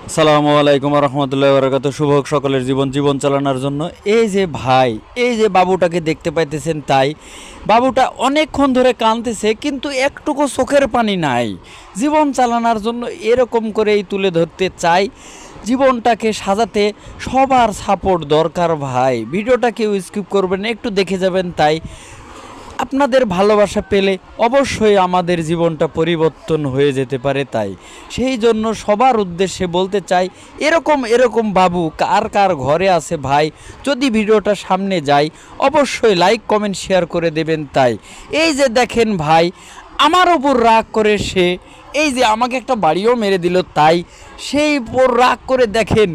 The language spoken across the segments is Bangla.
আসসালামু আলাইকুম রহমতুল্লাহ বরকাত। শুভ হোক সকলের জীবন চালানোর জন্য। এই যে ভাই, এই যে বাবুটাকে দেখতে পাইতেছেন, তাই বাবুটা অনেকক্ষণ ধরে কাঁদতেছে, কিন্তু একটুকু চোখের পানি নাই। জীবন চালানোর জন্য এরকম করেই তুলে ধরতে চাই। জীবনটাকে সাজাতে সবার সাপোর্ট দরকার ভাই। ভিডিওটা কেউ স্কিপ করবেন না, একটু দেখে যাবেন। তাই আপনাদের ভালোবাসা পেলে অবশ্যই আমাদের জীবনটা পরিবর্তন হয়ে যেতে পারে। তাই সেই জন্য সবার উদ্দেশ্যে বলতে চাই, এরকম এরকম বাবু কার কার ঘরে আছে ভাই। যদি ভিডিওটা সামনে যায় অবশ্যই লাইক কমেন্ট শেয়ার করে দেবেন। তাই এই যে দেখেন ভাই, আমার ওপর রাগ করে সে এই যে আমাকে একটা বাড়িও মেরে দিল। তাই সেই উপর রাগ করে দেখেন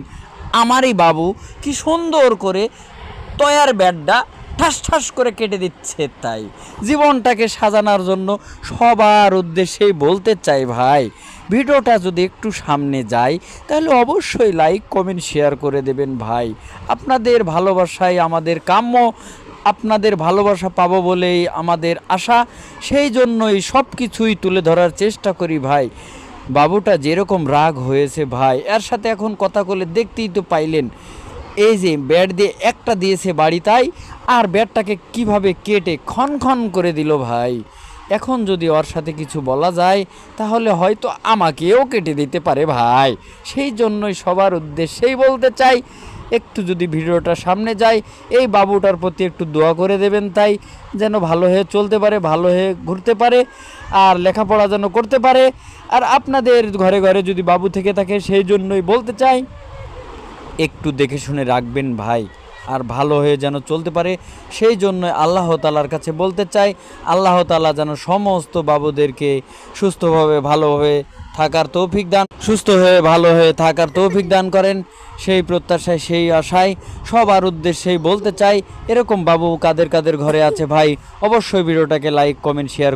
আমারই বাবু কি সুন্দর করে তয়ার ব্যাটটা ঠাস ঠাস করে কেটে দিচ্ছে। তাই জীবনটাকে সাজানোর জন্য সবার উদ্দেশ্যেই বলতে চাই ভাই, ভিডিওটা যদি একটু সামনে যায় তাহলে অবশ্যই লাইক কমেন্ট শেয়ার করে দেবেন ভাই। আপনাদের ভালোবাসাই আমাদের কাম্য, আপনাদের ভালোবাসা পাবো বলেই আমাদের আশা। সেই জন্যই সব কিছুই তুলে ধরার চেষ্টা করি ভাই। বাবুটা যেরকম রাগ হয়েছে ভাই, এর সাথে এখন কথা বলে দেখতেই তো পাইলেন। এই যে ব্যাট দিয়ে একটা দিয়েছে বাড়ি, তাই আর ব্যাটটাকে কিভাবে কেটে খন খন করে দিল ভাই। এখন যদি ওর সাথে কিছু বলা যায় তাহলে হয়তো আমাকেও কেটে দিতে পারে ভাই। সেই জন্যই সবার উদ্দেশ্যেই বলতে চাই, একটু যদি ভিডিওটা সামনে যায় এই বাবুটার প্রতি একটু দোয়া করে দেবেন। তাই যেন ভালো হয়ে চলতে পারে, ভালো হয়ে ঘুরতে পারে, আর লেখাপড়া যেন করতে পারে। আর আপনাদের ঘরে ঘরে যদি বাবু থেকে থাকে সেই জন্যই বলতে চাই, একটু দেখে শুনে রাখবেন ভাই, আর ভালো হয়ে যেন চলতে পারে। সেই জন্য আল্লাহ তাআলার কাছে বলতে চাই, আল্লাহ তাআলা যেন সমস্ত বাবুদেরকে সুস্থভাবে ভালোভাবে থাকার তৌফিক দান, সুস্থ হয়ে ভালো হয়ে থাকার তৌফিক দান করেন। সেই প্রত্যাশায়, সেই আশায় সবার উদ্দেশ্যেই বলতে চাই, এরকম বাবু কাদের কাদের ঘরে আছে ভাই অবশ্যই ভিডিওটাকে লাইক কমেন্ট শেয়ার